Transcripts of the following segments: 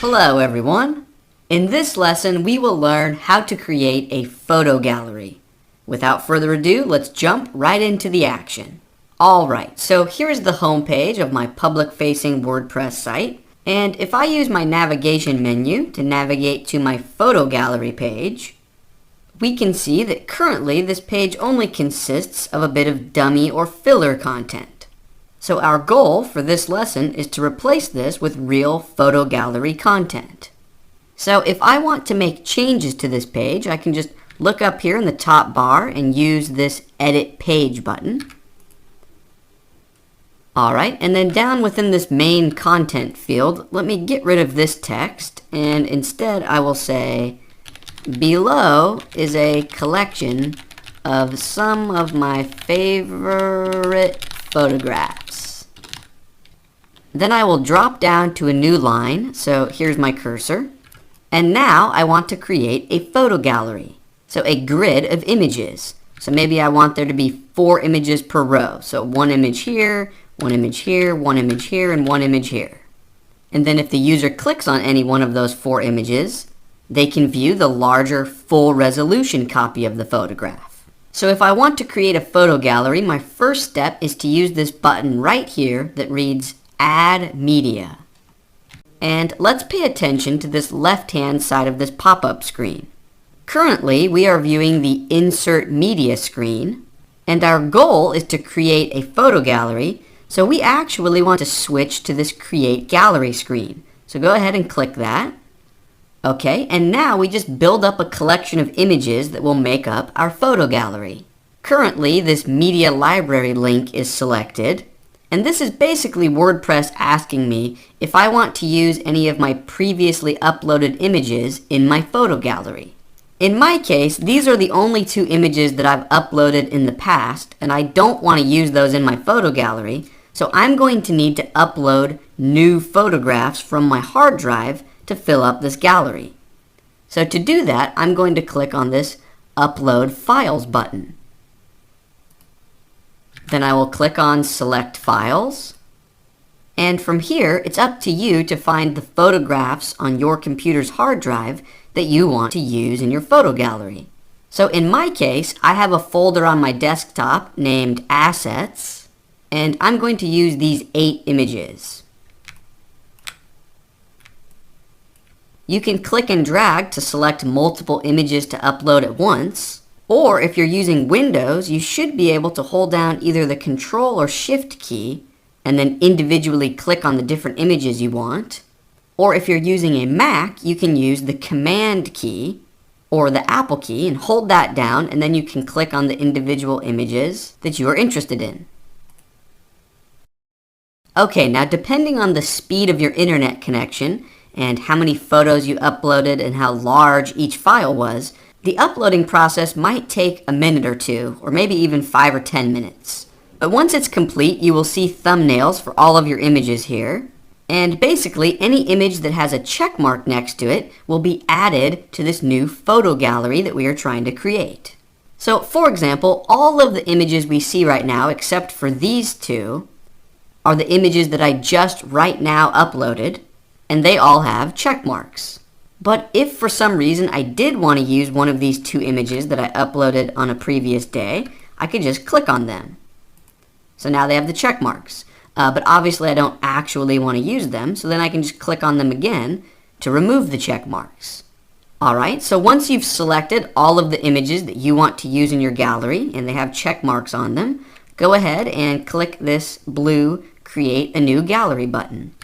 Hello everyone! In this lesson we will learn how to create a photo gallery. Without further ado, let's jump right into the action. Alright, so here's the home page of my public-facing WordPress site, and if I use my navigation menu to navigate to my photo gallery page, we can see that currently this page only consists of a bit of dummy or filler content. So our goal for this lesson is to replace this with real photo gallery content. So if I want to make changes to this page, I can just look up here in the top bar and use this Edit Page button. Alright, and then down within this main content field, let me get rid of this text, and instead I will say, below is a collection of some of my favorite photographs. Then I will drop down to a new line, so here's my cursor. And now I want to create a photo gallery, so a grid of images. So maybe I want there to be 4 images per row. So one image here, one image here, one image here, and one image here. And then if the user clicks on any one of those 4 images, they can view the larger full resolution copy of the photograph. So if I want to create a photo gallery, my first step is to use this button right here that reads Add Media. And let's pay attention to this left-hand side of this pop-up screen. Currently, we are viewing the Insert Media screen, and our goal is to create a photo gallery, so we actually want to switch to this Create Gallery screen. So go ahead and click that. Okay, and now we just build up a collection of images that will make up our photo gallery. Currently, this Media Library link is selected, and this is basically WordPress asking me if I want to use any of my previously uploaded images in my photo gallery. In my case, these are the only 2 images that I've uploaded in the past, and I don't want to use those in my photo gallery, so I'm going to need to upload new photographs from my hard drive to fill up this gallery. So to do that, I'm going to click on this Upload Files button. Then I will click on Select Files. And from here, it's up to you to find the photographs on your computer's hard drive that you want to use in your photo gallery. So in my case, I have a folder on my desktop named Assets, and I'm going to use these 8 images. You can click and drag to select multiple images to upload at once, or if you're using Windows, you should be able to hold down either the Control or Shift key and then individually click on the different images you want. Or if you're using a Mac, you can use the Command key or the Apple key and hold that down, and then you can click on the individual images that you are interested in. Okay, now depending on the speed of your internet connection and how many photos you uploaded and how large each file was, the uploading process might take a minute or 2, or maybe even 5 or 10 minutes. But once it's complete, you will see thumbnails for all of your images here. And basically, any image that has a check mark next to it will be added to this new photo gallery that we are trying to create. So, for example, all of the images we see right now, except for these 2, are the images that I just right now uploaded, and they all have check marks. But if for some reason I did want to use one of these 2 images that I uploaded on a previous day, I could just click on them. So now they have the check marks. But obviously I don't actually want to use them, so then I can just click on them again to remove the check marks. Alright, so once you've selected all of the images that you want to use in your gallery, and they have check marks on them, go ahead and click this blue Create a New Gallery button.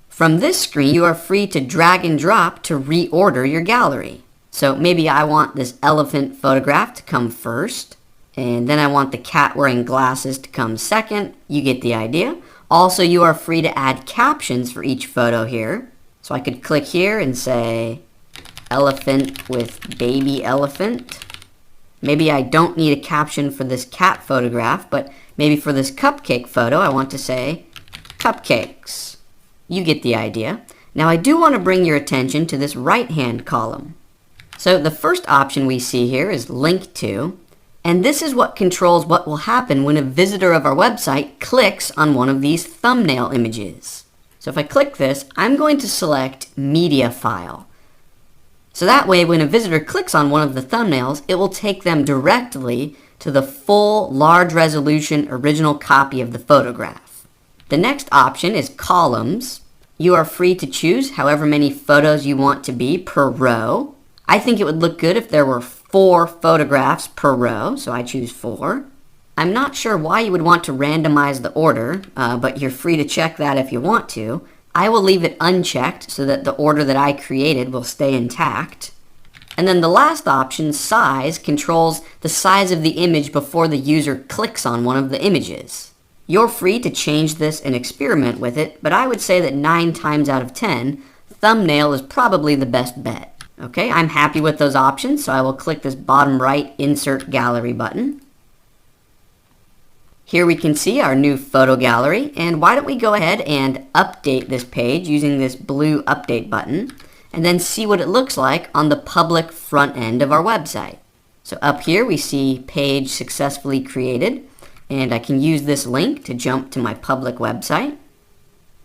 From this screen, you are free to drag and drop to reorder your gallery. So maybe I want this elephant photograph to come first, and then I want the cat wearing glasses to come second. You get the idea. Also, you are free to add captions for each photo here. So I could click here and say, elephant with baby elephant. Maybe I don't need a caption for this cat photograph, but maybe for this cupcake photo, I want to say, cupcakes. You get the idea. Now I do want to bring your attention to this right-hand column. So the first option we see here is Link To, And this is what controls what will happen when a visitor of our website clicks on one of these thumbnail images. So if I click this, I'm going to select Media File. So that way, when a visitor clicks on one of the thumbnails, it will take them directly to the full, large resolution original copy of the photograph. The next option is Columns. You are free to choose however many photos you want to be per row. I think it would look good if there were 4 photographs per row, so I choose 4. I'm not sure why you would want to randomize the order, but you're free to check that if you want to. I will leave it unchecked so that the order that I created will stay intact. And then the last option, Size, controls the size of the image before the user clicks on one of the images. You're free to change this and experiment with it, but I would say that 9 times out of 10, thumbnail is probably the best bet. Okay, I'm happy with those options, so I will click this bottom right Insert Gallery button. Here we can see our new photo gallery, and why don't we go ahead and update this page using this blue update button, and then see what it looks like on the public front end of our website. So up here we see page successfully created, and I can use this link to jump to my public website.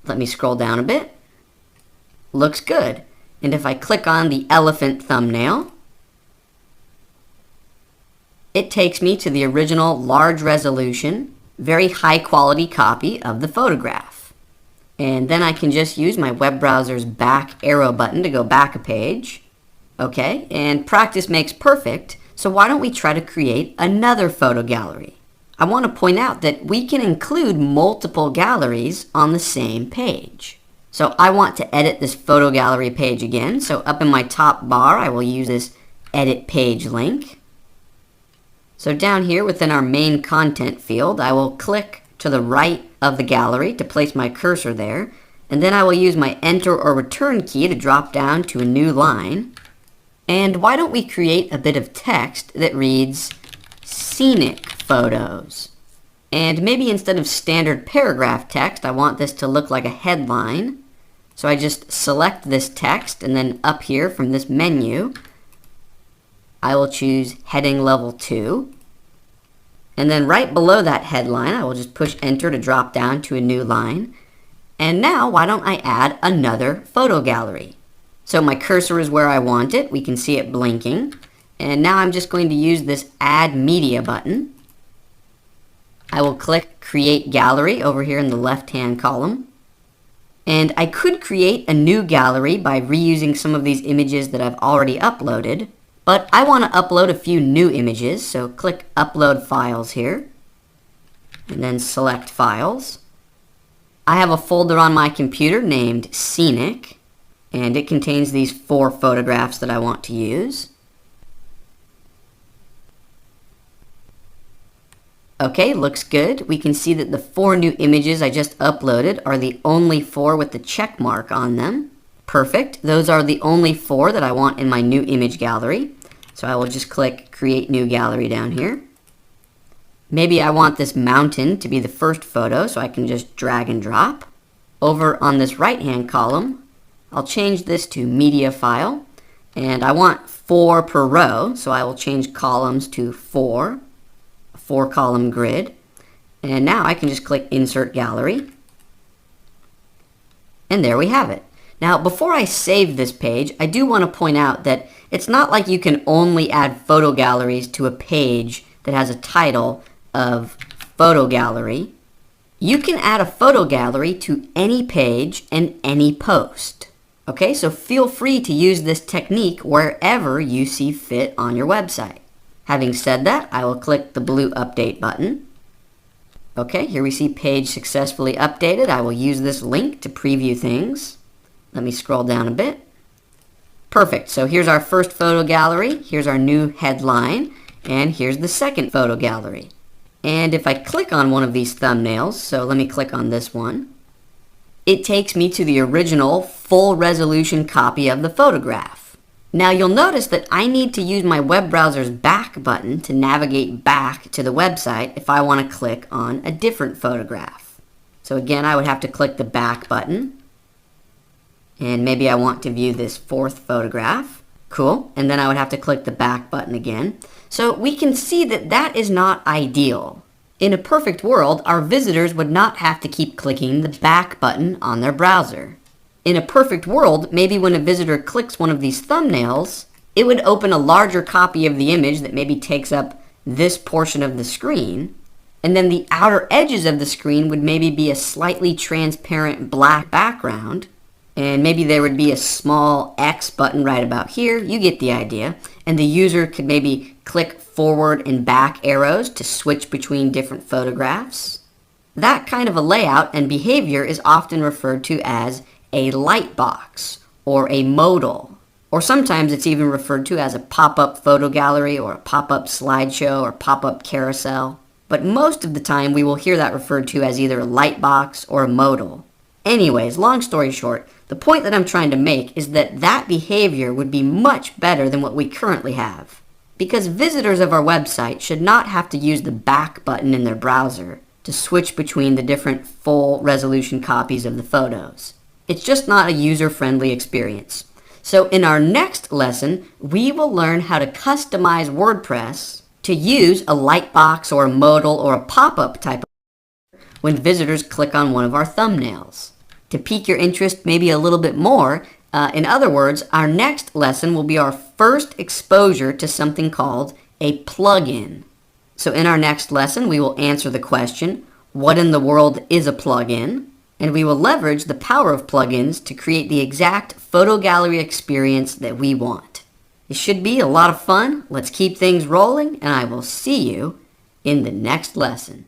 Let me scroll down a bit. Looks good. And if I click on the elephant thumbnail, it takes me to the original large resolution, very high quality copy of the photograph. And then I can just use my web browser's back arrow button to go back a page. Okay, and practice makes perfect, so why don't we try to create another photo gallery? I want to point out that we can include multiple galleries on the same page. So I want to edit this photo gallery page again, so up in my top bar I will use this edit page link. So down here within our main content field, I will click to the right of the gallery to place my cursor there, and then I will use my enter or return key to drop down to a new line. And why don't we create a bit of text that reads scenic photos. And maybe instead of standard paragraph text, I want this to look like a headline. So I just select this text, and then up here from this menu, I will choose heading level 2. And then right below that headline, I will just push enter to drop down to a new line. And now, why don't I add another photo gallery? So my cursor is where I want it. We can see it blinking. And now I'm just going to use this Add Media button. I will click Create Gallery over here in the left-hand column. And I could create a new gallery by reusing some of these images that I've already uploaded. But I want to upload a few new images, so click Upload Files here. And then select Files. I have a folder on my computer named Scenic, and it contains these 4 photographs that I want to use. Okay, looks good. We can see that the 4 new images I just uploaded are the only 4 with the check mark on them. Perfect. Those are the only 4 that I want in my new image gallery. So I will just click Create New Gallery down here. Maybe I want this mountain to be the first photo, so I can just drag and drop. Over on this right-hand column, I'll change this to Media File. And I want 4 per row, so I will change columns to 4. 4-column grid. And now I can just click Insert Gallery. And there we have it. Now, before I save this page, I do want to point out that it's not like you can only add photo galleries to a page that has a title of photo gallery. You can add a photo gallery to any page and any post. Okay, so feel free to use this technique wherever you see fit on your website. Having said that, I will click the blue Update button. Okay, here we see page successfully updated. I will use this link to preview things. Let me scroll down a bit. Perfect, so here's our first photo gallery, here's our new headline, and here's the second photo gallery. And if I click on one of these thumbnails, so let me click on this one, it takes me to the original full resolution copy of the photograph. Now you'll notice that I need to use my web browser's back button to navigate back to the website if I want to click on a different photograph. So again, I would have to click the back button. And maybe I want to view this 4th photograph. Cool. And then I would have to click the back button again. So we can see that that is not ideal. In a perfect world, our visitors would not have to keep clicking the back button on their browser. In a perfect world, maybe when a visitor clicks one of these thumbnails, it would open a larger copy of the image that maybe takes up this portion of the screen, and then the outer edges of the screen would maybe be a slightly transparent black background, and maybe there would be a small X button right about here. You get the idea. And the user could maybe click forward and back arrows to switch between different photographs. That kind of a layout and behavior is often referred to as a lightbox or a modal, or sometimes it's even referred to as a pop-up photo gallery or a pop-up slideshow or pop-up carousel. But most of the time we will hear that referred to as either a lightbox or a modal. Anyways, long story short, the point that I'm trying to make is that that behavior would be much better than what we currently have, because visitors of our website should not have to use the back button in their browser to switch between the different full resolution copies of the photos. It's just not a user-friendly experience. So in our next lesson, we will learn how to customize WordPress to use a lightbox or a modal or a pop-up type of when visitors click on one of our thumbnails. To pique your interest maybe a little bit more, in other words, our next lesson will be our first exposure to something called a plugin. So in our next lesson, we will answer the question, what in the world is a plugin? And we will leverage the power of plugins to create the exact photo gallery experience that we want. It should be a lot of fun. Let's keep things rolling, and I will see you in the next lesson.